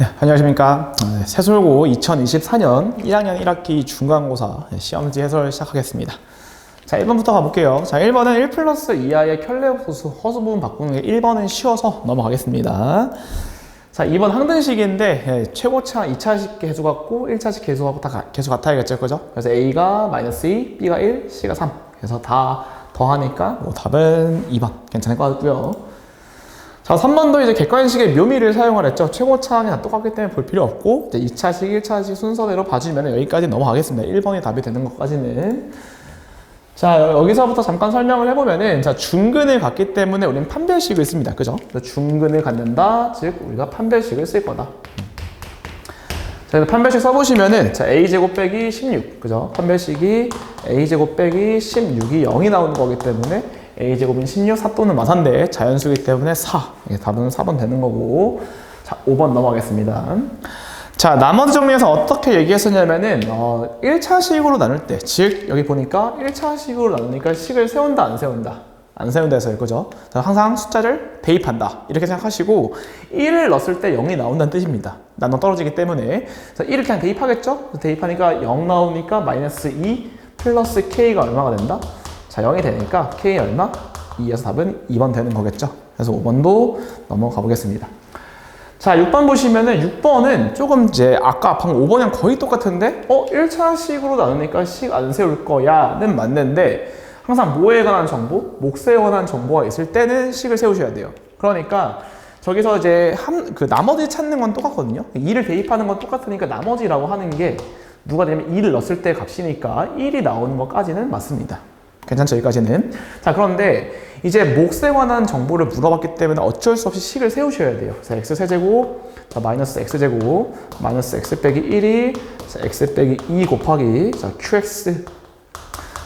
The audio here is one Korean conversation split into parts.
네, 안녕하십니까. 새솔고 2024년 1학년 1학기 중간고사 시험지 해설 시작하겠습니다. 자, 1번부터 가볼게요. 자, 1번은 1 플러스 이하의 켤레호수 허수 부분 바꾸는 게 1번은 쉬워서 넘어가겠습니다. 자, 2번 항등식인데 최고차 2차식 계수 같고 1차식 계수하고 다 계수 같아야겠죠, 그죠? 그래서 A가 마이너스 2, B가 1, C가 3. 그래서 다 더하니까 답은 2번 괜찮을 것 같고요. 자, 3번도 이제 객관식의 묘미를 사용하랬죠. 최고차항이 다 똑같기 때문에 볼 필요 없고, 이제 2차식, 1차식 순서대로 봐주면 여기까지 넘어가겠습니다. 1번이 답이 되는 것까지는. 자, 여기서부터 잠깐 설명을 해보면은, 자, 중근을 갖기 때문에 우리는 판별식을 씁니다. 그죠? 중근을 갖는다, 즉, 우리가 판별식을 쓸 거다. 자, 그래서 판별식 써보시면은, 자, a제곱 빼기 16. 그죠? 판별식이 a제곱 빼기 16이 0이 나오는 거기 때문에, a제곱은 16, 4 또는 마사인데 자연수이기 때문에 4. 답은 4번 되는 거고. 자, 5번 넘어가겠습니다. 자, 나머지 정리해서 어떻게 얘기했었냐면은 1차식으로 나눌 때, 즉 여기 보니까 1차식으로 나누니까 식을 세운다 안 세운다? 안 세운다 해서요. 그죠? 자, 항상 숫자를 대입한다. 이렇게 생각하시고 1을 넣었을 때 0이 나온다는 뜻입니다. 나눠 떨어지기 때문에. 그래서 1을 그냥 대입하겠죠? 대입하니까 0 나오니까 마이너스 2 플러스 k가 얼마가 된다? 자, 0이 되니까 k 얼마? 2에서 답은 2번 되는 거겠죠. 그래서 5번도 넘어가 보겠습니다. 자, 6번 보시면은 6번은 조금 이제 아까 방금 5번이랑 거의 똑같은데 1차식으로 나누니까 식 안 세울 거야는 맞는데 항상 뭐에 관한 정보? 몫에 관한 정보가 있을 때는 식을 세우셔야 돼요. 그러니까 저기서 이제 나머지 찾는 건 똑같거든요. 2를 대입하는 건 똑같으니까 나머지라고 하는 게 누가 되면 2를 넣었을 때 값이니까 1이 나오는 것까지는 맞습니다. 괜찮죠? 여기까지는. 자, 그런데 이제 몫에 관한 정보를 물어봤기 때문에 어쩔 수 없이 식을 세우셔야 돼요. 자, x세제곱, 자, 마이너스 x제곱, 마이너스 x 빼기 1이, 자, x 빼기 2 곱하기, 자, qx,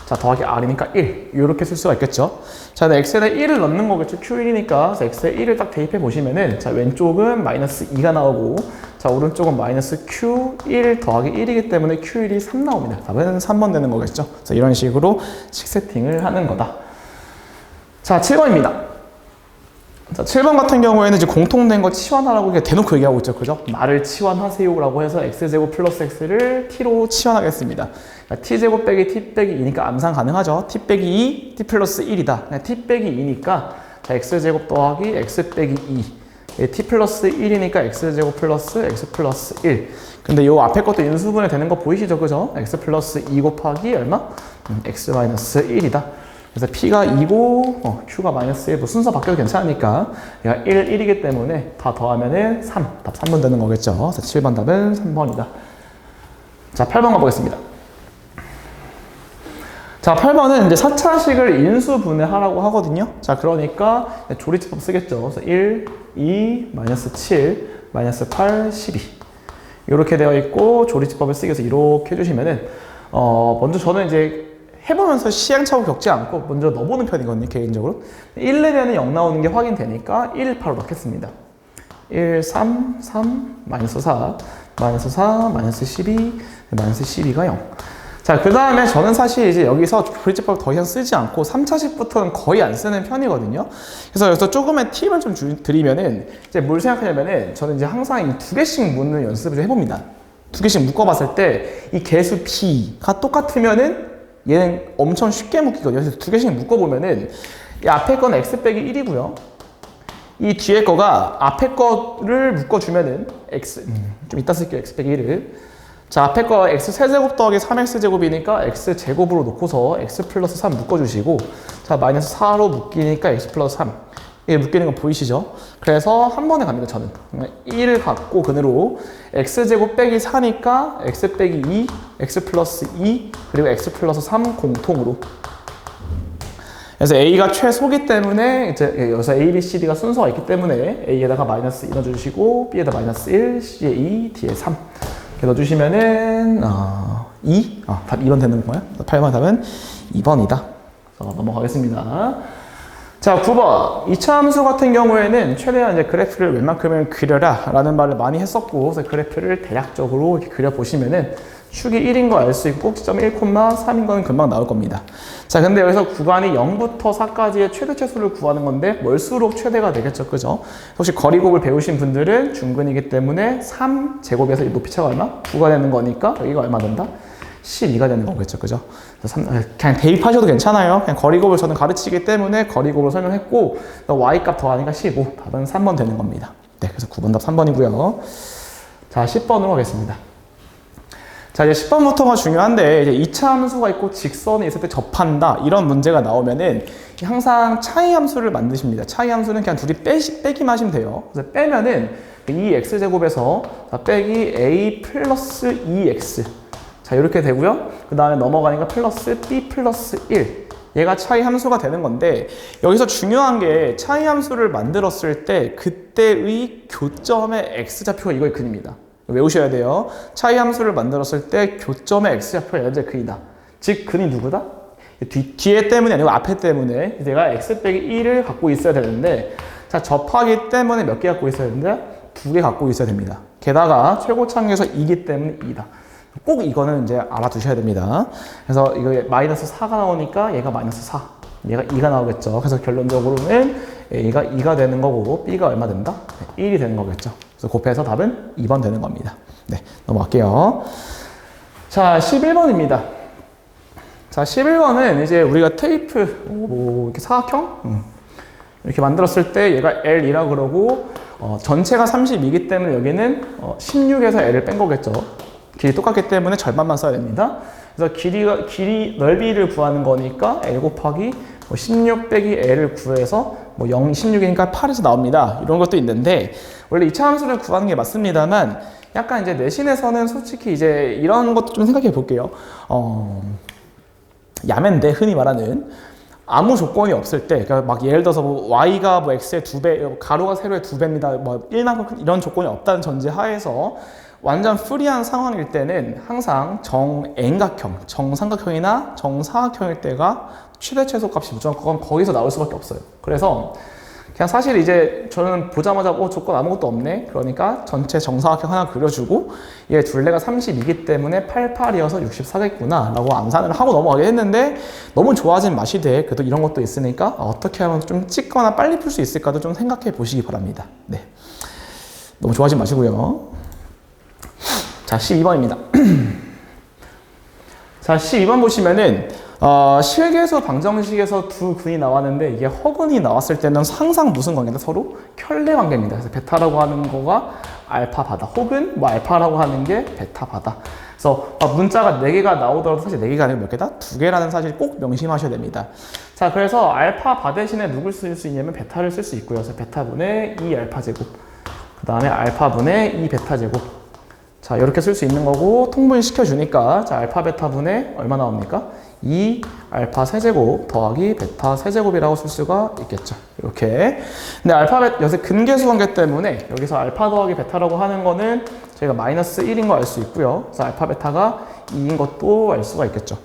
자, 더하기 r이니까 1. 이렇게 쓸 수가 있겠죠. 자, x에다 1을 넣는 거겠죠. q1이니까. 자, x에 1을 딱 대입해 보시면은, 자, 왼쪽은 마이너스 2가 나오고, 자, 오른쪽은 마이너스 q1 더하기 1이기 때문에 q1이 3 나옵니다. 답은 3번 되는 거겠죠. 자, 이런 식으로 식 세팅을 하는 거다. 자, 7번입니다. 자, 7번 같은 경우에는 이제 공통된 거 치환하라고 대놓고 얘기하고 있죠. 그죠? 말을 치환하세요라고 해서 x제곱 플러스 x를 t로 치환하겠습니다. t제곱 빼기 t 빼기 2니까 암산 가능하죠. t 빼기 2, t 플러스 1이다. t 빼기 2니까 자, x제곱 더하기 x 빼기 2. t 플러스 1이니까 x제곱 플러스 x 플러스 1. 근데 요 앞에 것도 인수분해 되는 거 보이시죠? 그죠? x 플러스 2 곱하기 얼마? x 마이너스 1이다. 그래서 p가 2고 q가 마이너스 1. 뭐 순서 바뀌어도 괜찮으니까 얘가 1, 1이기 때문에 다 더하면은 3. 답 3번 되는 거겠죠. 그래서 7번 답은 3번이다. 자, 8번 가보겠습니다. 자, 8번은 이제 4차식을 인수분해하라고 하거든요. 자, 그러니까 조리집법 쓰겠죠. 그래서 1, 2, 마이너스 7, 마이너스 8, 12. 이렇게 되어 있고 조리집법을 쓰기 위해서 이렇게 해주시면은 먼저 저는 이제 해보면서 시행착오 겪지 않고 먼저 넣어보는 편이거든요, 개인적으로. 1 내면은 0 나오는 게 확인되니까 1 바로 넣겠습니다. 1, 3, 3, 마이너스 4, 마이너스 4, 마이너스 12, 마이너스 12가 0. 자, 그 다음에 저는 사실 이제 여기서 조리집법 더 이상 쓰지 않고 3차식부터는 거의 안 쓰는 편이거든요. 그래서 여기서 조금의 팁을 좀 드리면은 이제 뭘 생각하냐면은 저는 이제 항상 이 2개씩 묻는 연습을 좀 해봅니다. 2개씩 묶어봤을 때 이 개수 p가 똑같으면은 얘는 엄청 쉽게 묶이거든요. 그래서 2개씩 묶어보면은 이 앞에 건 x 빼기 1이고요. 이 뒤에 거가 앞에 거를 묶어주면은 x, 좀 이따 쓸게요. x 빼기 1을. 자, 앞에 거 x 세제곱 더하기 3x제곱이니까 x 제곱으로 놓고서 x 플러스 3 묶어주시고, 자, 마이너스 4로 묶이니까 x 플러스 3. 이게 묶이는 거 보이시죠? 그래서 한 번에 갑니다, 저는. 1을 갖고 근으로 x제곱 빼기 4니까 x 빼기 2, x 플러스 2, 그리고 x 플러스 3 공통으로. 그래서 a가 최소기 때문에 이제 여기서 a, b, c, d가 순서가 있기 때문에 a에다가 마이너스 2 넣어주시고 b에다 마이너스 1, c에 2, d에 3. 이렇게 넣어주시면은 2? 답 2번 되는 거예요. 8번 답은 2번이다. 자, 넘어가겠습니다. 자, 9번. 2차 함수 같은 경우에는 최대한 이제 그래프를 웬만큼은 그려라 라는 말을 많이 했었고, 그래서 그래프를 대략적으로 이렇게 그려보시면은 축이 1인 거 알 수 있고 꼭지점이 1,3인 거는 금방 나올 겁니다. 자, 근데 여기서 구간이 0부터 4까지의 최대 최소를 구하는 건데 멀수록 최대가 되겠죠, 그죠? 혹시 거리곱을 배우신 분들은 중근이기 때문에 3제곱에서 이 높이차가 얼마? 9가 되는 거니까 여기가 얼마 된다? 12가 되는 거겠죠, 그죠? 그냥 대입하셔도 괜찮아요. 그냥 거리곱을 저는 가르치기 때문에 거리곱을 설명했고 y값 더하니까 15, 답은 3번 되는 겁니다. 네, 그래서 9번 답 3번이고요. 자, 10번으로 가겠습니다. 자, 이제 10번부터가 중요한데, 이제 2차 함수가 있고 직선이 있을 때 접한다. 이런 문제가 나오면은 항상 차이 함수를 만드십니다. 차이 함수는 그냥 둘이 빼기만 하시면 돼요. 그래서 빼면은 이 x제곱에서 빼기 a 플러스 2x. 자, 이렇게 되고요. 그 다음에 넘어가니까 플러스 b 플러스 1. 얘가 차이 함수가 되는 건데, 여기서 중요한 게 차이 함수를 만들었을 때 그때의 교점의 x좌표가 이걸 그립니다. 외우셔야 돼요. 차이 함수를 만들었을 때 교점의 x좌표가 현재 근이다. 즉, 근이 누구다? 뒤에 때문이 아니고 앞에 때문에 내가 x 빼기 1을 갖고 있어야 되는데, 자, 접하기 때문에 몇 개 갖고 있어야 되는데 2개 갖고 있어야 됩니다. 게다가 최고차항에서 2기 때문에 2다. 꼭 이거는 이제 알아두셔야 됩니다. 그래서 이거 마이너스 4가 나오니까 얘가 마이너스 4. 얘가 2가 나오겠죠. 그래서 결론적으로는 A가 2가 되는 거고 B가 얼마 된다? 1이 되는 거겠죠. 그래서 곱해서 답은 2번 되는 겁니다. 네, 넘어갈게요. 자, 11번입니다. 자, 11번은 이제 우리가 테이프, 이렇게 사각형? 이렇게 만들었을 때 얘가 L이라 그러고, 전체가 32이기 때문에 여기는 16에서 L을 뺀 거겠죠. 길이 똑같기 때문에 절반만 써야 됩니다. 그래서 길이, 넓이를 구하는 거니까 L 곱하기 16 빼기 L을 구해서 0, 16이니까 8에서 나옵니다. 이런 것도 있는데, 원래 2차 함수를 구하는 게 맞습니다만, 약간 이제 내신에서는 솔직히 이제 이런 것도 좀 생각해 볼게요. 야매인데, 흔히 말하는 아무 조건이 없을 때, 그러니까 막 예를 들어서 y가 x의 2배, 가로가 세로의 2배입니다. 1만큼 이런 조건이 없다는 전제 하에서 완전 프리한 상황일 때는 항상 정N각형, 정삼각형이나 정사각형일 때가 최대 최소 값이 무조건 거기서 나올 수밖에 없어요. 그래서 그냥 사실 이제 저는 보자마자 조건 아무것도 없네. 그러니까 전체 정사각형 하나 그려주고 얘 둘레가 32이기 때문에 88이어서 64겠구나 라고 암산을 하고 넘어가게 했는데, 너무 좋아하진 마시되 그래도 이런 것도 있으니까 어떻게 하면 좀 찍거나 빨리 풀 수 있을까도 좀 생각해 보시기 바랍니다. 네, 너무 좋아하지 마시고요. 자, 12번입니다. 자, 12번 보시면은 실계수 방정식에서 두 근이 나왔는데, 이게 허근이 나왔을 때는 항상 무슨 관계다? 서로 켤레 관계입니다. 그래서 베타라고 하는 거가 알파 바다, 혹은 알파라고 하는 게 베타 바다. 그래서 문자가 4개가 나오더라도 사실 4개가 아니고 몇 개다? 2개라는 사실 꼭 명심하셔야 됩니다. 자, 그래서 알파 바 대신에 누굴 쓸 수 있냐면 베타를 쓸 수 있고요. 그래서 베타분의 2 알파 제곱, 그 다음에 알파분의 2 베타 제곱. 자, 이렇게 쓸 수 있는 거고, 통분시켜 주니까, 자, 알파 베타 분의 얼마 나옵니까? 2 알파 세제곱 더하기 베타 세제곱이라고 쓸 수가 있겠죠. 이렇게. 근데 여기서 근계수 관계 때문에 여기서 알파 더하기 베타라고 하는 거는 저희가 마이너스 1인 거 알 수 있고요. 그래서 알파 베타가 2인 것도 알 수가 있겠죠.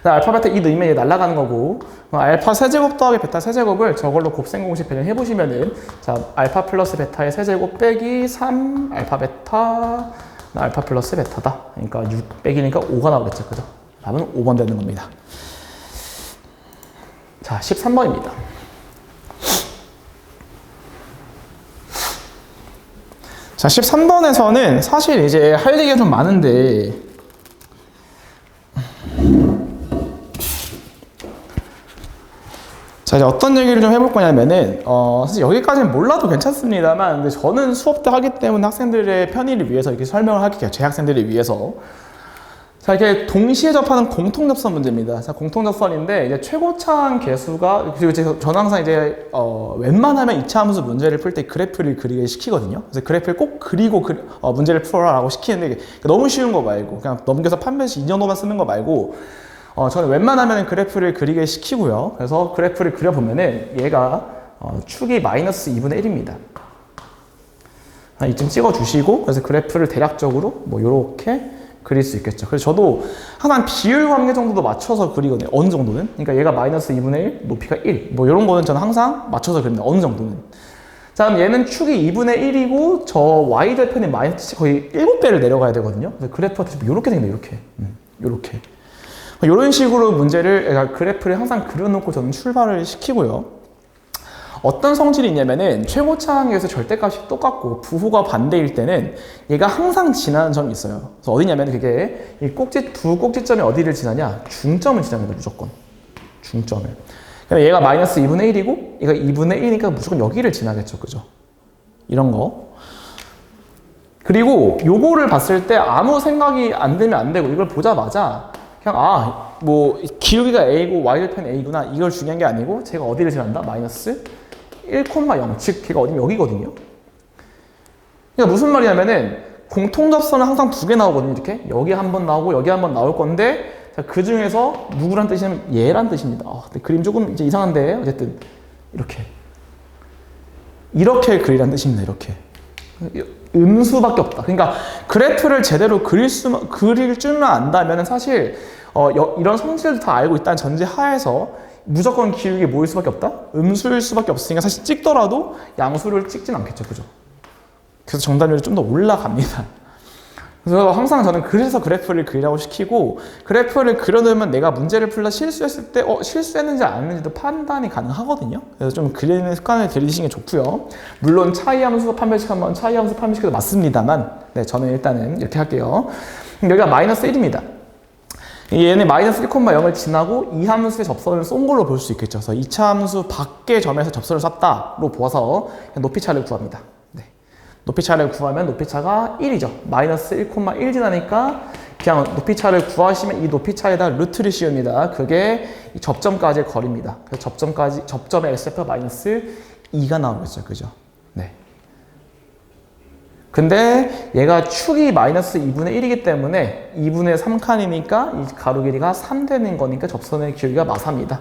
알파 베타 2 넣으면 얘 날아가는 거고, 알파 세제곱 더하기 베타 세제곱을 저걸로 곱셈 공식 변형해 보시면은, 자, 알파 플러스 베타의 세제곱 빼기 3 알파 베타 알파 플러스 베타다. 그러니까 6 빼기니까 5가 나오겠죠. 그죠? 답은 5번 되는 겁니다. 자, 13번입니다. 자, 13번에서는 사실 이제 할 얘기가 좀 많은데, 자, 이제 어떤 얘기를 좀 해볼 거냐면은, 사실 여기까지는 몰라도 괜찮습니다만, 근데 저는 수업 때 하기 때문에 학생들의 편의를 위해서 이렇게 설명을 할게요. 제 학생들을 위해서. 자, 이렇게 동시에 접하는 공통접선 문제입니다. 자, 공통접선인데, 이제 최고차항 계수가, 그리고 저는 항상 이제, 웬만하면 2차 함수 문제를 풀 때 그래프를 그리게 시키거든요. 그래서 그래프를 꼭 그리고 문제를 풀어라라고 시키는데, 너무 쉬운 거 말고, 그냥 넘겨서 판별식 이 정도만 쓰는 거 말고, 저는 웬만하면 그래프를 그리게 시키고요. 그래서 그래프를 그려보면은 얘가 축이 마이너스 2분의 1입니다. 이쯤 찍어주시고, 그래서 그래프를 대략적으로 요렇게 그릴 수 있겠죠. 그래서 저도 항상 비율 관계 정도도 맞춰서 그리거든요. 어느 정도는. 그러니까 얘가 마이너스 2분의 1, 높이가 1. 이런 거는 저는 항상 맞춰서 그립니다. 어느 정도는. 자, 그럼 얘는 축이 2분의 1이고 저 y절편이 마이너스 거의 7배를 내려가야 되거든요. 그래서 그래프가 이렇게 생긴다. 이렇게. 이렇게. 이런 식으로 문제를, 그래프를 항상 그려놓고 저는 출발을 시키고요. 어떤 성질이 있냐면은 최고차항에서 절대값이 똑같고 부호가 반대일 때는 얘가 항상 지나는 점이 있어요. 그래서 어디냐면 그게 이 두 꼭지점이 어디를 지나냐? 중점을 지납니다. 무조건. 중점을. 그럼 얘가 마이너스 2분의 1이고 얘가 2분의 1이니까 무조건 여기를 지나겠죠. 그죠? 이런 거. 그리고 요거를 봤을 때 아무 생각이 안 들면 안 되고 이걸 보자마자 그냥 뭐 기울기가 a고 y절편 a구나 이걸 중요한 게 아니고 제가 어디를 지난다? 마이너스 1,0 즉 걔가 어디면 여기거든요. 그러니까 무슨 말이냐면은 공통접선은 항상 두 개 나오거든요. 이렇게 여기 한 번 나오고 여기 한 번 나올 건데 그 중에서 누구란 뜻이냐면 얘란 뜻입니다. 근데 그림 조금 이제 이상한데 어쨌든 이렇게 그리란 뜻입니다. 이렇게 음수밖에 없다. 그러니까 그래프를 제대로 그릴 줄만 안다면 사실 이런 성질도 다 알고 있다는 전제 하에서 무조건 기울기 뭐일 수밖에 없다? 음수일 수밖에 없으니까 사실 찍더라도 양수를 찍진 않겠죠. 그죠? 그래서 정답률이 좀 더 올라갑니다. 그래서 항상 저는 그래서 그래프를 그리라고 시키고 그래프를 그려놓으면 내가 문제를 풀다 실수했을 때 실수했는지 안 했는지도 판단이 가능하거든요. 그래서 좀 그리는 습관을 들이시는 게 좋고요. 물론 차이함수 판별식하면 차이함수 판별식도 맞습니다만 저는 일단은 이렇게 할게요. 여기가 마이너스 1입니다. 얘는 마이너스 1,0을 지나고 이 함수의 접선을 쏜 걸로 볼 수 있겠죠. 그래서 2차 함수 밖의 점에서 접선을 쐈다로 보아서 높이차를 구합니다. 높이차를 구하면 높이차가 1이죠. 마이너스 1,1 지나니까 그냥 높이차를 구하시면 이 높이차에다 루트를 씌웁니다. 그게 이 접점까지의 거리입니다. 그래서 접점의 x좌표 마이너스 2가 나오겠죠. 그죠? 근데 얘가 축이 마이너스 2분의 1이기 때문에 2분의 3칸이니까 이 가로 길이가 3 되는 거니까 접선의 길이가 마사입니다.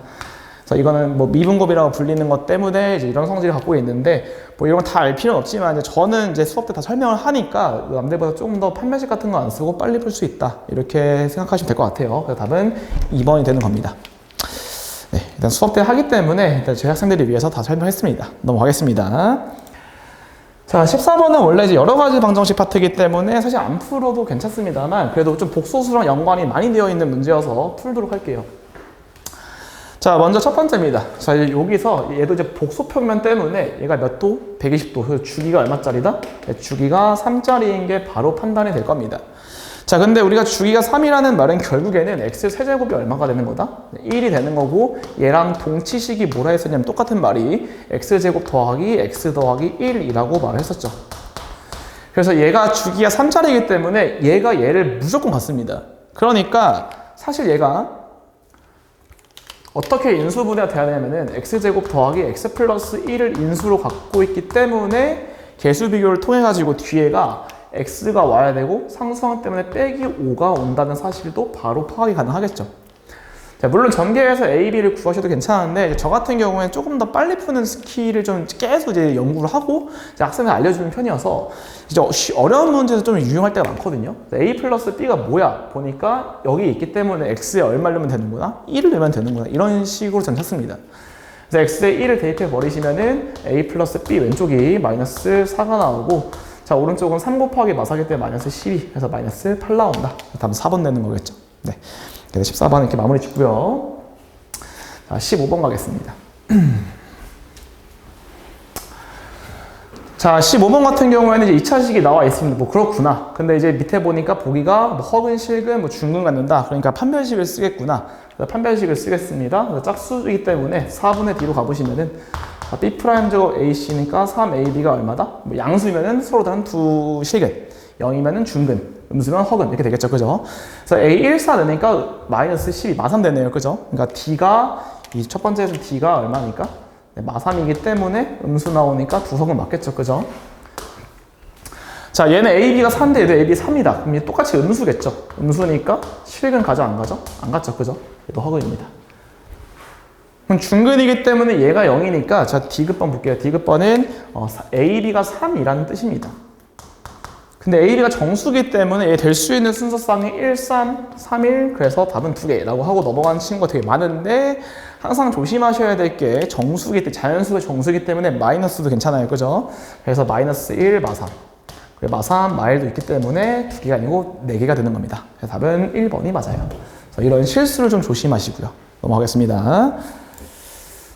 그래서 이거는 뭐 미분곱이라고 불리는 것 때문에 이제 이런 성질을 갖고 있는데 뭐 이런 건 다 알 필요는 없지만 이제 저는 이제 수업 때 다 설명을 하니까 남들보다 조금 더 판별식 같은 거 안 쓰고 빨리 풀 수 있다 이렇게 생각하시면 될 것 같아요. 그래서 답은 2번이 되는 겁니다. 일단 수업 때 하기 때문에 일단 제 학생들을 위해서 다 설명했습니다. 넘어가겠습니다. 자, 14번은 원래 이제 여러 가지 방정식 파트이기 때문에 사실 안 풀어도 괜찮습니다만 그래도 좀 복소수랑 연관이 많이 되어 있는 문제여서 풀도록 할게요. 자, 먼저 첫 번째입니다. 자, 이제 여기서 얘도 이제 복소평면 때문에 얘가 몇 도? 120도. 그래서 주기가 얼마짜리다? 주기가 3짜리인 게 바로 판단이 될 겁니다. 자, 근데 우리가 주기가 3이라는 말은 결국에는 x 세제곱이 얼마가 되는 거다? 1이 되는 거고 얘랑 동치식이 뭐라 했었냐면 똑같은 말이 x제곱 더하기 x 더하기 1이라고 말을 했었죠. 그래서 얘가 주기가 3짜리이기 때문에 얘가 얘를 무조건 갖습니다. 그러니까 사실 얘가 어떻게 인수분해가 돼야 되냐면은 x제곱 더하기 x 플러스 1을 인수로 갖고 있기 때문에 개수 비교를 통해 가지고 뒤에가 x가 와야 되고 상수항 때문에 빼기 5가 온다는 사실도 바로 파악이 가능하겠죠. 자, 물론 전개해서 A, B를 구하셔도 괜찮은데 저 같은 경우에는 조금 더 빨리 푸는 스킬을 좀 계속 이제 연구를 하고 학생들 알려주는 편이어서 이제 어려운 문제에서 좀 유용할 때가 많거든요. A 플러스 B가 뭐야? 보니까 여기 있기 때문에 X에 얼마 넣으면 되는구나? 1을 넣으면 되는구나. 이런 식으로 전 찾습니다. 그래서 X에 1을 대입해 버리시면은 A 플러스 B 왼쪽이 마이너스 4가 나오고 자, 오른쪽은 3 곱하기 마사기 때문에 마이너스 12 그래서 마이너스 8 나온다. 다음 4번 내는 거겠죠. 네. 그래서 14번 이렇게 마무리 짓고요. 자, 15번 가겠습니다. 자, 15번 같은 경우에는 이제 2차식이 나와 있습니다. 뭐 그렇구나. 근데 이제 밑에 보니까 보기가 뭐 허근, 실근, 뭐 중근 갖는다. 그러니까 판별식을 쓰겠구나. 판별식을 쓰겠습니다. 짝수이기 때문에 4분의 D로 가보시면은 B 프라임 제곱 AC니까 3AB가 얼마다? 뭐 양수면은 서로 다른 두 실근, 0이면은 중근, 음수면 허근 이렇게 되겠죠, 그죠? 그래서 A14 넣으니까 마이너스 12 마3 되네요, 그죠? 그러니까 D가 이 첫 번째에서 D가 얼마니까? 마3이기 때문에 음수 나오니까 두 성은 맞겠죠, 그죠? 자, 얘는 AB가 4인데 얘도 AB 3이다. 그럼 얘 똑같이 음수겠죠? 음수니까 실근 가죠, 안 가죠? 안 갔죠, 그죠? 얘도 허근입니다. 그럼 중근이기 때문에 얘가 0이니까 자, D급번 볼게요. D급번은 AB가 3이라는 뜻입니다. 근데 AB가 정수기 때문에 얘 될 수 있는 순서상이 1, 3, 3, 1 그래서 답은 2개라고 하고 넘어가는 친구가 되게 많은데 항상 조심하셔야 될 게 정수기 때 자연수의 정수기 때문에 마이너스도 괜찮아요. 그죠? 그래서 마이너스 1, 마3. 그리고 마3, 마1도 있기 때문에 2개가 아니고 4개가 되는 겁니다. 그래서 답은 1번이 맞아요. 그래서 이런 실수를 좀 조심하시고요. 넘어가겠습니다.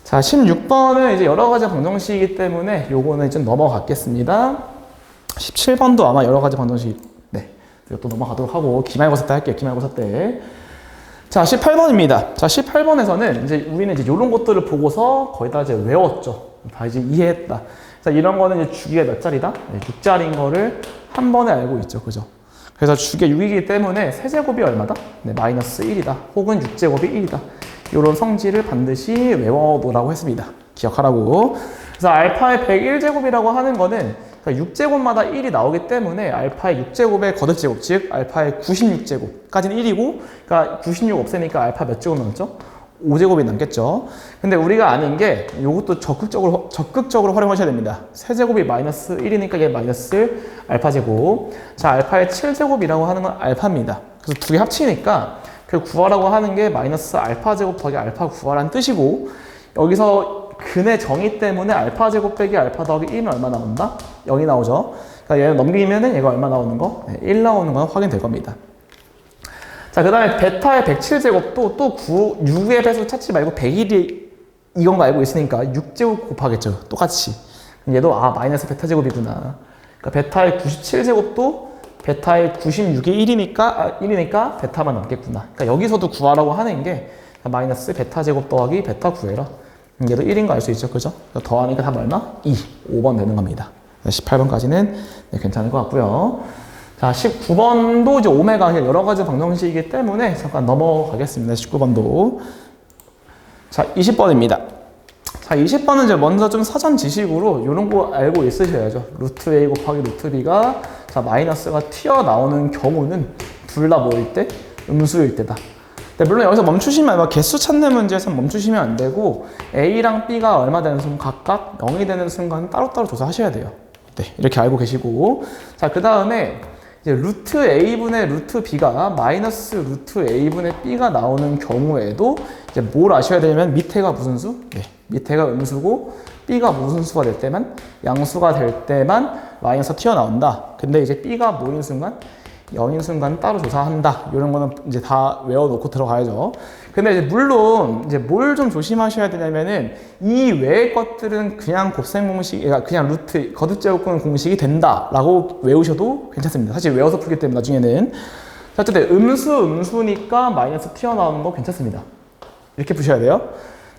자, 16번은 이제 여러 가지 방정식이기 때문에 요거는 좀 넘어가겠습니다. 17번도 아마 여러 가지 방정식, 네. 이것도 넘어가도록 하고, 기말고사 때 할게요. 기말고사 때. 자, 18번입니다. 자, 18번에서는 이제 우리는 이제 이런 것들을 보고서 거의 다 이제 외웠죠. 다 이제 이해했다. 자, 이런 거는 이제 주기가 몇 자리다? 네, 6자리인 거를 한 번에 알고 있죠. 그죠? 그래서 주기가 6이기 때문에 세제곱이 얼마다? 네, 마이너스 1이다. 혹은 6제곱이 1이다. 이런 성질을 반드시 외워놓으라고 했습니다. 기억하라고. 그래서 알파의 101제곱이라고 하는 거는 6제곱마다 1이 나오기 때문에 알파의 6제곱의 거듭제곱, 즉 알파의 96제곱까지는 1이고, 그러니까 96 없애니까 알파 몇 제곱 남죠? 5제곱이 남겠죠. 근데 우리가 아는 게 이것도 적극적으로 활용하셔야 됩니다. 세제곱이 마이너스 1이니까 이게 마이너스 알파 제곱. 자, 알파의 7제곱이라고 하는 건 알파입니다. 그래서 두 개 합치니까 그 구하라고 하는 게 마이너스 알파 제곱 더하기 알파 구하라는 뜻이고, 여기서 근의 정의 때문에 알파 제곱 빼기 알파 더하기 1은 얼마 나온다? 0이 나오죠. 그러니까 얘를 넘기면은 얘가 얼마 나오는 거? 네, 1 나오는 건 확인될 겁니다. 자, 그 다음에 베타의 107제곱도 또 6의 배수 찾지 말고 101이 이건 거 알고 있으니까 6제곱 곱하겠죠. 똑같이. 얘도 마이너스 베타 제곱이구나. 그러니까 베타의 97제곱도 베타의 96이 1이니까 베타만 남겠구나. 그러니까 여기서도 구하라고 하는 게 마이너스 베타 제곱 더하기 베타 구해라. 얘도 1인 거 알 수 있죠. 그죠? 더하니까 답 얼마? 2. 5번 되는 겁니다. 18번까지는 네, 괜찮을 것 같고요. 자, 19번도 이제 오메가 여러 가지 방정식이기 때문에 잠깐 넘어가겠습니다. 19번도. 자, 20번입니다. 자, 20번은 이제 먼저 좀 사전 지식으로 이런 거 알고 있으셔야죠. 루트 A 곱하기 루트 B가 자, 마이너스가 튀어나오는 경우는 둘 다 뭐일 때? 음수일 때다. 네, 물론 여기서 멈추시면, 개수 찾는 문제에서 멈추시면 안 되고, A랑 B가 얼마 되는 순간 각각 0이 되는 순간 따로따로 조사하셔야 돼요. 네, 이렇게 알고 계시고. 자, 그 다음에 이제 루트 A분의 루트 B가 마이너스 루트 A분의 B가 나오는 경우에도 이제 뭘 아셔야 되냐면 밑에가 무슨 수? 네, 밑에가 음수고 B가 무슨 수가 될 때만 양수가 될 때만 마이너스가 튀어나온다. 근데 이제 B가 뭐인 순간? 0인 순간 따로 조사한다. 이런 거는 이제 다 외워놓고 들어가야죠. 근데 이제 물론 이제 뭘 좀 조심하셔야 되냐면은 이 외의 것들은 그냥 곱셈 공식, 그냥 루트 거듭제곱근 공식이 된다라고 외우셔도 괜찮습니다. 사실 외워서 풀기 때문에 나중에는. 자, 어쨌든 음수니까 마이너스 튀어나오는 거 괜찮습니다. 이렇게 푸셔야 돼요.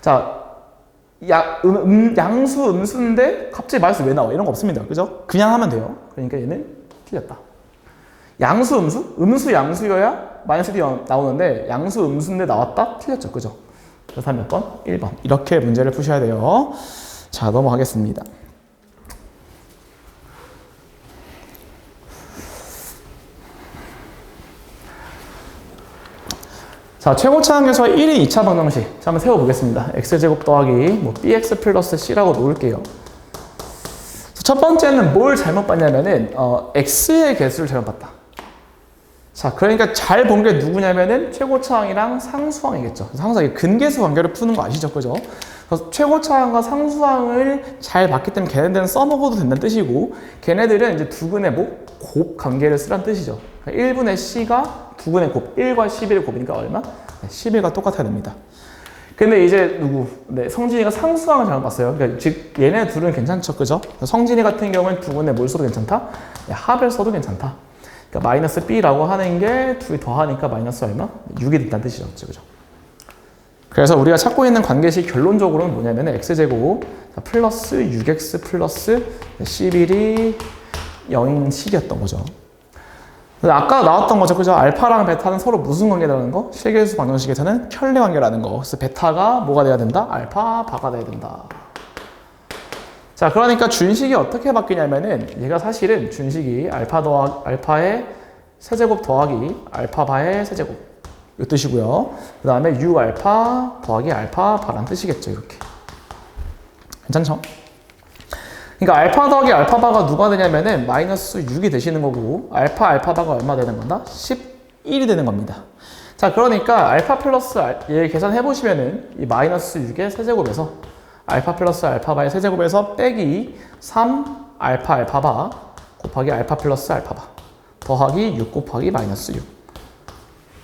자, 양수 음수인데 갑자기 마이너스 왜 나와? 이런 거 없습니다. 그죠? 그냥 하면 돼요. 그러니까 얘는 틀렸다. 양수 음수? 음수 양수여야 마이너스 1이 나오는데 양수 음수인데 나왔다? 틀렸죠. 그죠? 그래서 몇 번? 1번. 이렇게 문제를 푸셔야 돼요. 자, 넘어가겠습니다. 자, 최고차항에서 1인 2차 방정식. 자, 한번 세워보겠습니다. x제곱 더하기 bx 플러스 c라고 놓을게요. 첫 번째는 뭘 잘못 봤냐면은 x의 개수를 잘못 봤다. 자, 그러니까 잘 본 게 누구냐면은 최고차항이랑 상수항이겠죠. 그래서 항상 이 근계수 관계를 푸는 거 아시죠? 그죠? 그래서 최고차항과 상수항을 잘 봤기 때문에 걔네들은 써먹어도 된다는 뜻이고, 걔네들은 이제 두근의 곱 관계를 쓰란 뜻이죠. 1분의 c가 두근의 곱, 1과 11의 곱이니까 얼마? 11과 똑같아야 됩니다. 근데 이제 네, 성진이가 상수항을 잘못 봤어요. 그러니까 즉 얘네 둘은 괜찮죠, 그죠? 성진이 같은 경우는 두근의 뭘 써도 괜찮다? 네, 합을 써도 괜찮다. 그러니까 마이너스 b라고 하는 게 둘이 더하니까 마이너스 얼마? 6이 된다는 뜻이죠. 그죠? 그래서 우리가 찾고 있는 관계식 결론적으로는 뭐냐면 x제곱 플러스 6x 플러스 11이 0인 식이었던 거죠. 아까 나왔던 거죠. 그죠? 알파랑 베타는 서로 무슨 관계라는 거? 실계수 방정식에서는 켤레 관계라는 거. 그래서 베타가 뭐가 돼야 된다? 알파, 바가 돼야 된다. 자, 그러니까 준식이 어떻게 바뀌냐면은 얘가 사실은 준식이 알파의 세제곱 더하기 알파바의 세제곱 이 뜻이고요. 그 다음에 6알파 더하기 알파바란 뜻이겠죠. 이렇게. 괜찮죠? 그러니까 알파 더하기 알파바가 누가 되냐면은 마이너스 6이 되시는 거고 알파바가 얼마 되는 건가? 11이 되는 겁니다. 자, 그러니까 알파 플러스 얘 계산해 보시면은 이 마이너스 6의 세제곱에서 알파 플러스 알파바의 세제곱에서 빼기 3 알파 알파바 곱하기 알파 플러스 알파바 더하기 6 곱하기 마이너스 6.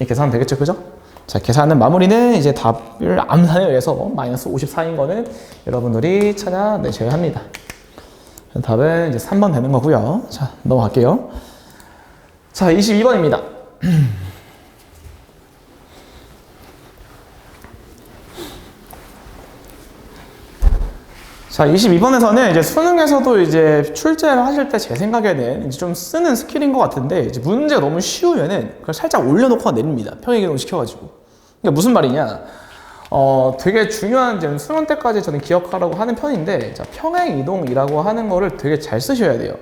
이 계산 되겠죠, 그죠? 자, 계산은 마무리는 이제 답을 암산에 의해서 마이너스 54인 거는 여러분들이 찾아내셔야 합니다. 답은 이제 3번 되는 거고요. 자, 넘어갈게요. 자, 22번입니다. 자, 22번에서는 이제 수능에서도 이제 출제를 하실 때 제 생각에는 이제 좀 쓰는 스킬인 것 같은데, 이제 문제가 너무 쉬우면은 그걸 살짝 올려놓고 내립니다. 평행이동 시켜가지고. 그러니까 무슨 말이냐? 되게 중요한 이제 수능 때까지 저는 기억하라고 하는 편인데, 자, 평행이동이라고 하는 거를 되게 잘 쓰셔야 돼요.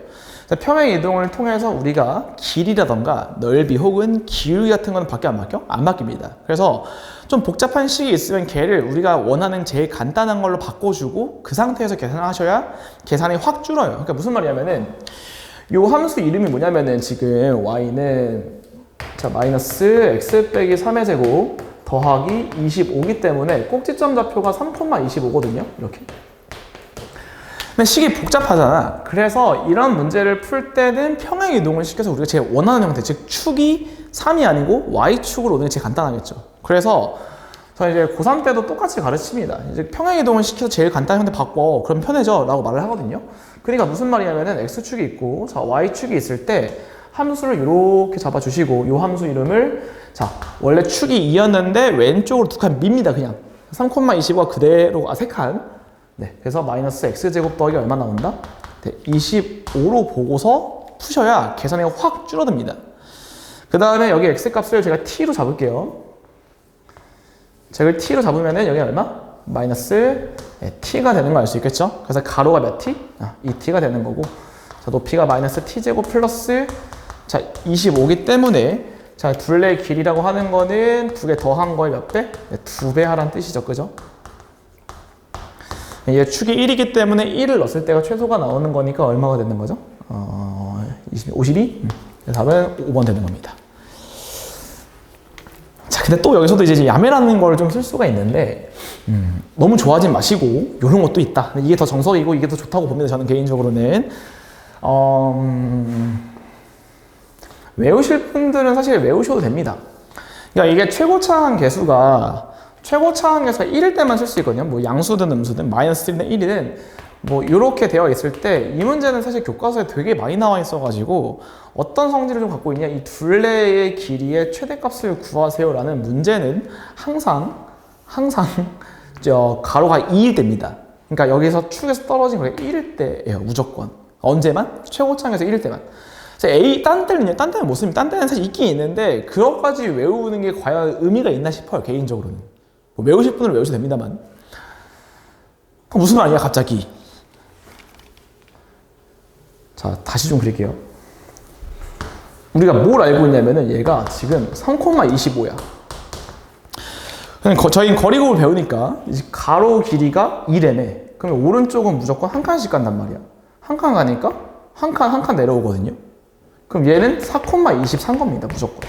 자, 평행이동을 통해서 우리가 길이라던가 넓이 혹은 기울기 같은 거는 밖에 안 바뀌어? 안 바뀝니다. 그래서 좀 복잡한 식이 있으면 걔를 우리가 원하는 제일 간단한 걸로 바꿔주고 그 상태에서 계산을 하셔야 계산이 확 줄어요. 그러니까 무슨 말이냐면은 요 함수 이름이 뭐냐면은 지금 y는 자 마이너스 x 빼기 3의 제곱 더하기 25기 때문에 꼭지점 좌표가 3,25거든요. 이렇게. 근데 식이 복잡하잖아. 그래서 이런 문제를 풀 때는 평행이동을 시켜서 우리가 제일 원하는 형태, 즉 축이 3이 아니고 y축으로 오는 게 제일 간단하겠죠. 그래서 저 이제 고3 때도 똑같이 가르칩니다. 이제 평행이동을 시켜서 제일 간단한 형태 바꿔. 그럼 편해져. 라고 말을 하거든요. 그러니까 무슨 말이냐면은 x축이 있고 자 y축이 있을 때 함수를 이렇게 잡아주시고 이 함수 이름을 자 원래 축이 2였는데 왼쪽으로 두 칸 밉니다. 그냥 3,25가 그대로 3칸. 네, 그래서 마이너스 x제곱 더하기 얼마 나온다? 네, 25로 보고서 푸셔야 계산이 확 줄어듭니다. 그 다음에 여기 x값을 제가 t로 잡을게요. 제가 t로 잡으면은 여기 얼마? 마이너스 t가 되는 거 알 수 있겠죠? 그래서 가로가 몇 t? 2t가 되는 거고 자 높이가 마이너스 t제곱 플러스 자 25기 때문에 자 둘레의 길이라고 하는 거는 두 개 더한 거에 몇 배? 네, 2배 하라는 뜻이죠. 그죠? 얘 축이 1이기 때문에 1을 넣었을 때가 최소가 나오는 거니까 얼마가 되는 거죠? 52? 답은 5번 되는 겁니다. 자, 근데 또 여기서도 이제 야매라는 걸 좀 쓸 수가 있는데, 너무 좋아하지 마시고, 이런 것도 있다. 이게 더 정석이고, 이게 더 좋다고 봅니다. 저는 개인적으로는. 외우실 분들은 사실 외우셔도 됩니다. 그러니까 이게 최고차항 계수가 1일 때만 쓸 수 있거든요. 뭐 양수든 음수든 마이너스 1이든 1이든 뭐 이렇게 되어 있을 때 이 문제는 사실 교과서에 되게 많이 나와 있어가지고 어떤 성질을 좀 갖고 있냐 이 둘레의 길이의 최대값을 구하세요라는 문제는 항상 저 가로가 2일 때입니다. 그러니까 여기서 축에서 떨어진 거가 1일 때예요. 무조건. 언제만? 최고차항에서 1일 때만. 딴 때는 못 씁니다. 딴 때는 사실 있긴 있는데 그것까지 외우는 게 과연 의미가 있나 싶어요. 개인적으로는. 뭐 외우실 분은 외우셔도 됩니다만. 무슨 말이야 갑자기. 자 다시 좀 그릴게요. 우리가 뭘 알고 있냐면은 얘가 지금 3,25야. 저희는 거리곱을 배우니까 이제 가로 길이가 2래네. 그러면 오른쪽은 무조건 한 칸씩 간단 말이야. 한 칸 가니까 한 칸 내려오거든요. 그럼 얘는 4,23 겁니다. 무조건.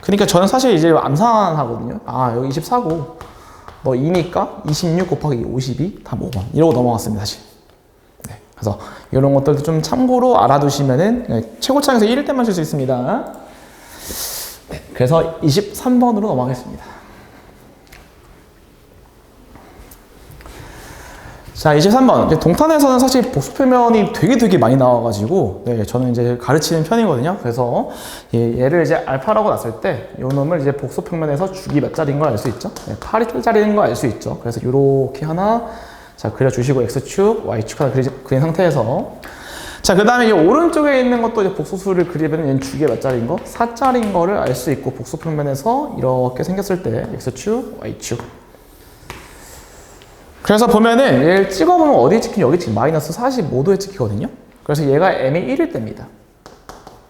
그러니까 저는 사실 이제 암산하거든요. 아 여기 24고 너 2니까 26 곱하기 52 다 5번 이러고 넘어갔습니다. 사실. 네, 그래서 이런 것들도 좀 참고로 알아두시면은 최고차항에서 1일 때만 쓸 수 있습니다. 네, 그래서 23번으로 넘어가겠습니다. 자, 23번. 동탄에서는 사실 복수 표면이 되게 많이 나와가지고, 네, 저는 이제 가르치는 편이거든요. 그래서 얘를 이제 알파라고 놨을 때, 요 놈을 이제 복수 평면에서 주기 몇 자리인 걸 알 수 있죠? 네, 8짜리인 걸 알 수 있죠. 그래서 요렇게 하나, 자, 그려주시고, X축, Y축 하나 그린 상태에서, 자, 그 다음에 이 오른쪽에 있는 것도 이제 복소수를 그리면 얘는 주기에 몇 자리인 거? 4짜리인 거를 알 수 있고, 복수 평면에서 이렇게 생겼을 때, X축, Y축. 그래서 보면은 얘를 찍어보면 어디에 찍히냐 여기 지금 마이너스 45도에 찍히거든요. 그래서 얘가 m이 1일 때입니다.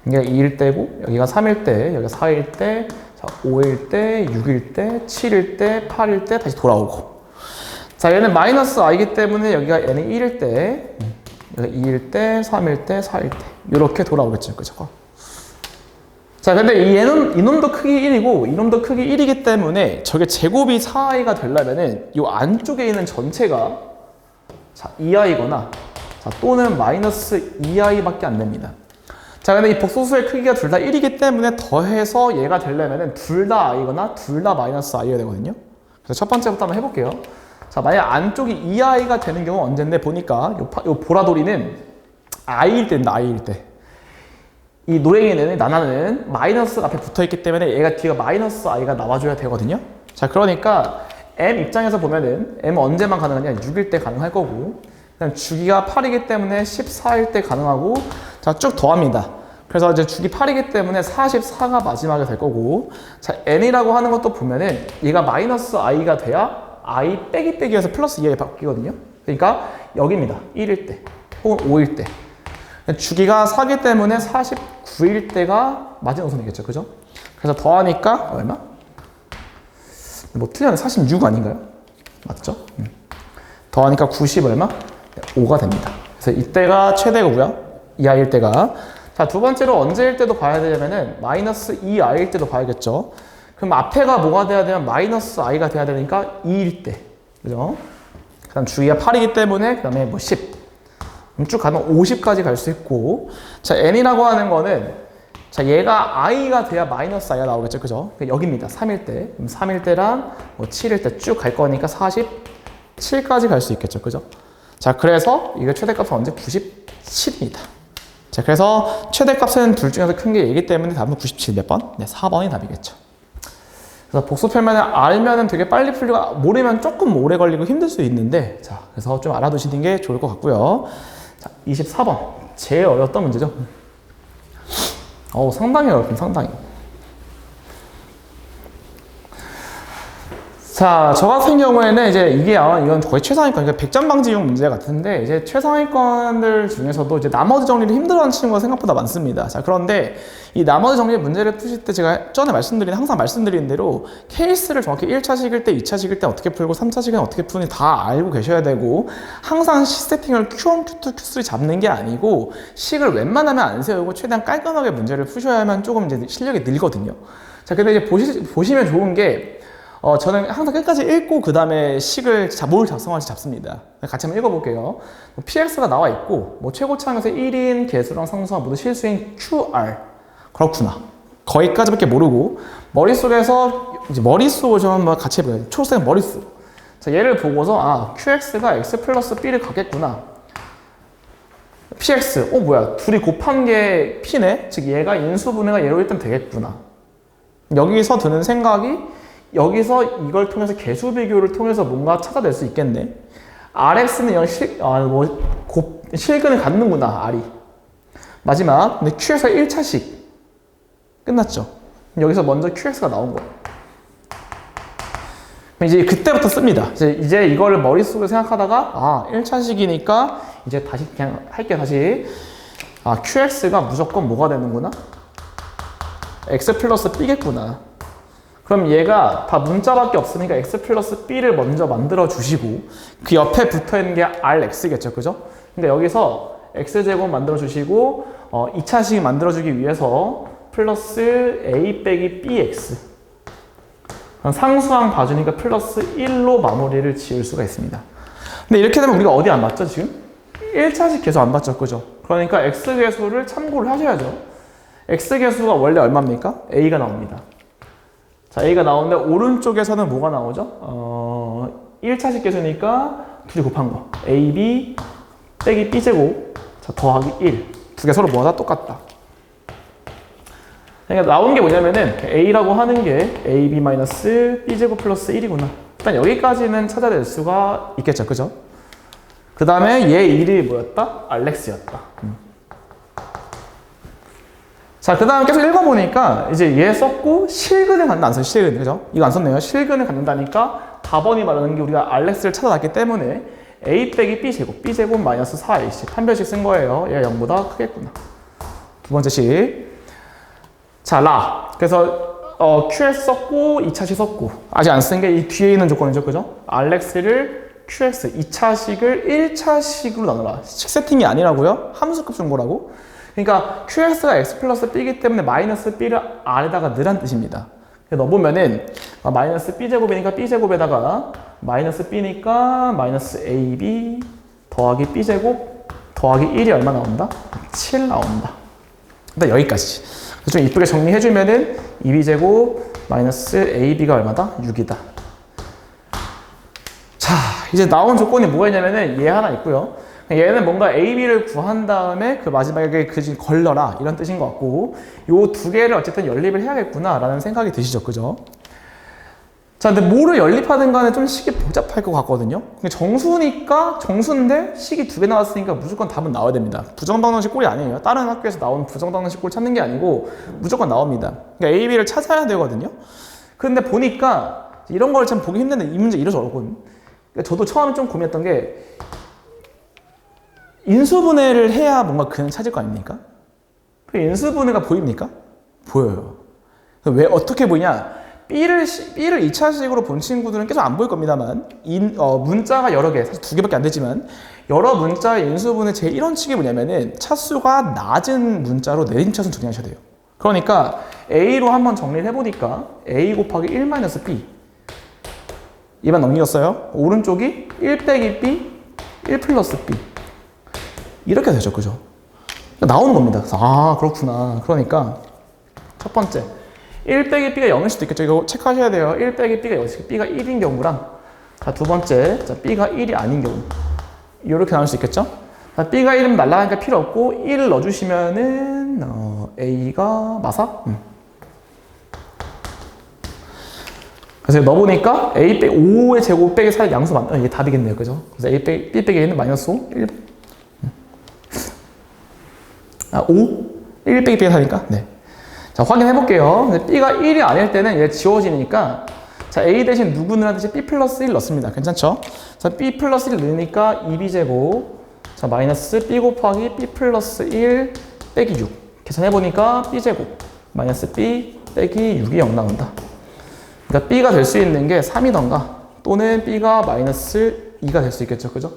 이게 2일 때고 여기가 3일 때, 여기가 4일 때, 자, 5일 때, 6일 때, 7일 때, 8일 때 다시 돌아오고. 자 얘는 마이너스 i이기 때문에 여기가 n이 1일 때, 여기가 2일 때, 3일 때, 4일 때 이렇게 돌아오겠죠. 그죠? 자, 근데 이놈도 크기 1이고 이놈도 크기 1이기 때문에 저게 제곱이 4i가 되려면은 이 안쪽에 있는 전체가 자, 2i거나 자, 또는 마이너스 2i밖에 안 됩니다. 자, 근데 이 복소수의 크기가 둘 다 1이기 때문에 더해서 얘가 되려면은 둘 다 i거나 둘 다 마이너스 i가 되거든요. 그래서 첫 번째부터 한번 해볼게요. 자, 만약 안쪽이 2i가 되는 경우는 언젠데 보니까 요 보라돌이는 i일 때입니다. i일 때. 이 노랭이는 나나는 마이너스 앞에 붙어있기 때문에 얘가 뒤가 마이너스 i가 나와줘야 되거든요. 자, 그러니까 m 입장에서 보면은 m은 언제만 가능하냐? 6일 때 가능할 거고, 그다음 주기가 8이기 때문에 14일 때 가능하고, 자, 쭉 더합니다. 그래서 이제 주기 8이기 때문에 44가 마지막에 될 거고, 자, n이라고 하는 것도 보면은 얘가 마이너스 i가 돼야 i 빼기 빼기에서 플러스 2i 바뀌거든요. 그러니까 여기입니다. 1일 때 혹은 5일 때. 주기가 4기 때문에 49일 때가 마지노선이겠죠. 그죠? 그래서 더하니까 얼마? 뭐 틀렸네. 46 아닌가요? 맞죠? 더하니까 90 얼마? 5가 됩니다. 그래서 이때가 최대고요. 2i일 때가. 자, 두 번째로 언제일 때도 봐야 되냐면은 마이너스 2i일 때도 봐야겠죠. 그럼 앞에가 뭐가 돼야 되면 마이너스 i가 돼야 되니까 2일 때. 그죠? 그 다음 주기가 8이기 때문에 그 다음에 뭐 10. 쭉 가면 50까지 갈 수 있고, 자, n이라고 하는 거는 자, 얘가 i가 돼야 마이너스 i가 나오겠죠. 그죠? 여기입니다. 3일 때. 그럼 3일 때랑 뭐 7일 때 쭉 갈 거니까 47까지 갈 수 있겠죠. 그죠? 자, 그래서 이게 최대값은 언제? 97입니다. 자, 그래서 최대값은 둘 중에서 큰 게 얘기 때문에 답은 97 몇 번? 네, 4번이 답이겠죠. 그래서 복수표면을 알면은 되게 빨리 풀리고 모르면 조금 오래 걸리고 힘들 수 있는데, 자, 그래서 좀 알아두시는 게 좋을 것 같고요. 자, 24번. 제일 어려웠던 문제죠. 상당히 어렵습니다. 상당히. 자, 저 같은 경우에는 이제 이건 거의 최상위권, 그러니까 100점 방지용 문제 같은데, 이제 최상위권들 중에서도 이제 나머지 정리를 힘들어하는 친구가 생각보다 많습니다. 자, 그런데 이 나머지 정리 문제를 푸실 때 제가 전에 항상 말씀드리는 대로 케이스를 정확히 1차식일 때, 2차식일 때 어떻게 풀고 3차식은 어떻게 푸는지 다 알고 계셔야 되고, 항상 식 세팅을 Q1, Q2, Q3 잡는 게 아니고, 식을 웬만하면 안 세우고 최대한 깔끔하게 문제를 푸셔야만 조금 이제 실력이 늘거든요. 자, 근데 이제 보시면 좋은 게, 저는 항상 끝까지 읽고 그 다음에 식을 뭘 작성할지 잡습니다. 같이 한번 읽어볼게요. PX가 나와 있고 뭐 최고차항에서 1인 개수랑 상수항 모두 실수인 QR. 그렇구나. 거기까지밖에 모르고 머릿속을 좀 한번 같이 해봐요. 초록색 머릿속. 자, 얘를 보고서 QX가 X 플러스 B를 갖겠구나. PX. 뭐야. 둘이 곱한 게 P네. 즉 얘가 인수분해가 얘로 일단 되겠구나. 여기서 드는 생각이 여기서 이걸 통해서 개수 비교를 통해서 뭔가 찾아낼 수 있겠네. RX는 이런 실근을 갖는구나, R이. 마지막, 근데 QX가 1차식. 끝났죠. 여기서 먼저 QX가 나온 거예요. 이제 그때부터 씁니다. 이제 이거를 머릿속에 생각하다가, 1차식이니까 이제 다시 그냥 할게요, 다시. QX가 무조건 뭐가 되는구나? X 플러스 B겠구나. 그럼 얘가 다 문자밖에 없으니까 x 플러스 b를 먼저 만들어 주시고 그 옆에 붙어 있는 게 rx겠죠, 그죠? 근데 여기서 x제곱 만들어 주시고 2차식 만들어 주기 위해서 플러스 a 빼기 bx, 그럼 상수항 봐주니까 플러스 1로 마무리를 지을 수가 있습니다. 근데 이렇게 되면 우리가 어디 안 봤죠, 지금? 1차식 계수 안 봤죠, 그죠? 그러니까 x계수를 참고를 하셔야죠. x계수가 원래 얼마입니까? a가 나옵니다. 자, A가 나오는데 오른쪽에서는 뭐가 나오죠? 1차식 계수니까 둘이 곱한 거. AB 빼기 B제곱, 자, 더하기 1. 두 개 서로 뭐다 똑같다. 그러니까 나온 게 뭐냐면은 A라고 하는 게 AB 마이너스 B제곱 플러스 1이구나. 일단 여기까지는 찾아낼 수가 있겠죠, 그죠? 그 다음에 얘 이름이 뭐였다? 알렉스였다. 자, 그 다음 계속 읽어보니까 이제 얘 썼고 실근을 갖는다, 안 써요, 실근, 그죠? 이거 안 썼네요. 실근을 갖는다니까 답원이 말하는 게 우리가 알렉스를 찾아놨기 때문에 a 빼기 b제곱, b제곱 마이너스 4ac 한 별씩 쓴 거예요. 얘가 0보다 크겠구나. 두 번째 식. 자, 그래서 QS 썼고 2차식 썼고 아직 안 쓴 게 이 뒤에 있는 조건이죠, 그죠? 알렉스를 QS 2차식을 1차식으로 나눠라. 식 세팅이 아니라고요? 함수값 준 거라고? 그러니까 QX가 X 플러스 B이기 때문에 마이너스 B를 R에다가 넣으란 뜻입니다. 넣어보면은 마이너스 B제곱이니까 B제곱에다가 마이너스 B니까 마이너스 AB 더하기 B제곱 더하기 1이 얼마 나온다? 7 나온다. 일단 여기까지. 좀 이쁘게 정리해주면은 2B제곱 마이너스 AB가 얼마다? 6이다. 자, 이제 나온 조건이 뭐가 있냐면은 얘 하나 있고요. 얘는 뭔가 AB를 구한 다음에 그 마지막에 그 중 걸러라 이런 뜻인 것 같고, 요 두 개를 어쨌든 연립을 해야겠구나 라는 생각이 드시죠, 그죠? 자, 근데 뭐를 연립하든 간에 좀 식이 복잡할 것 같거든요. 정수니까 정수인데 식이 두 개 나왔으니까 무조건 답은 나와야 됩니다. 부정방정식 꼴이 아니에요. 다른 학교에서 나온 부정방정식 꼴 찾는 게 아니고 무조건 나옵니다. 그러니까 AB를 찾아야 되거든요. 근데 보니까 이런 걸 참 보기 힘든데 이 문제 이래서 어렵거든요. 그러니까 저도 처음에 좀 고민했던 게 인수분해를 해야 뭔가 그냥 찾을 거 아닙니까? 그 인수분해가 보입니까? 보여요. 왜 어떻게 보이냐? B를 2차식으로 본 친구들은 계속 안 보일 겁니다만 문자가 여러 개, 사실 두 개밖에 안 되지만 여러 문자의 인수분해 제1원칙이 뭐냐면은 차수가 낮은 문자로 내림 차수는 정리하셔야 돼요. 그러니까 A로 한번 정리를 해보니까 A 곱하기 1 B 이만 넘기겠어요? 오른쪽이 1 빼기 B, 1 플러스 B 이렇게 되죠, 그죠? 나오는 겁니다. 그래서 아 그렇구나. 그러니까 첫 번째 1 빼기 B가 0일 수도 있겠죠. 이거 체크하셔야 돼요. 1 빼기 B가 0일 B가 1인 경우랑 자, 두 번째 자, B가 1이 아닌 경우 이렇게 나올 수 있겠죠. 자, B가 1이면 날라가니까 필요 없고 1을 넣어주시면은 A가 마사? 그래서 넣어보니까 A 빼기 5의 제곱 빼기 4의 양수 맞나? 이게 답이겠네요, 그죠? 그래서 A 빼기 B 빼기 A는 마이너스 5, 1 5? 1 빼기 B가 4니까? 네. 자, 확인해 볼게요. B가 1이 아닐 때는 얘 지워지니까 자, A 대신 누구 넣으라듯이 B 플러스 1 넣습니다. 괜찮죠? 자, B 플러스 1 넣으니까 2B제곱 자, 마이너스 B 곱하기 B 플러스 1 빼기 6 계산해 보니까 B제곱 마이너스 B 빼기 6이 0 나온다. 그러니까 B가 될 수 있는 게 3이던가 또는 B가 마이너스 2가 될 수 있겠죠. 그죠?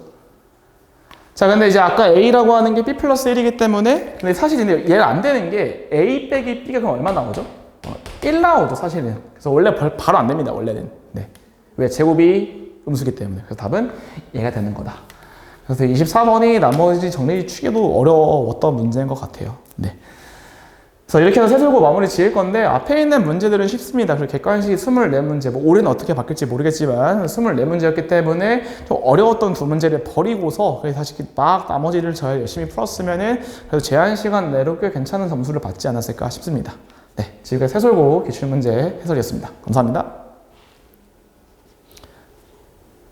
자, 근데 이제 아까 A라고 하는 게 B 플러스 1이기 때문에 근데 사실 근데 얘가 안 되는 게 A 빼기 B가 그럼 얼마 나오죠? 1 나오죠, 사실은. 그래서 원래 바로 안 됩니다, 원래는. 네. 왜? 제곱이 음수기 때문에. 그래서 답은 얘가 되는 거다. 그래서 24번이 나머지 정리 추기도 어려웠던 문제인 것 같아요. 네. 그래서 이렇게 해서 세술고 마무리 지을 건데 앞에 있는 문제들은 쉽습니다. 그리고 객관식이 24문제, 뭐 올해는 어떻게 바뀔지 모르겠지만 24문제였기 때문에 좀 어려웠던 두 문제를 버리고서 다시 막 나머지를 잘 열심히 풀었으면은 그래도 제한 시간 내로 꽤 괜찮은 점수를 받지 않았을까 싶습니다. 네, 지금까지 세술고 기출문제 해설이었습니다. 감사합니다.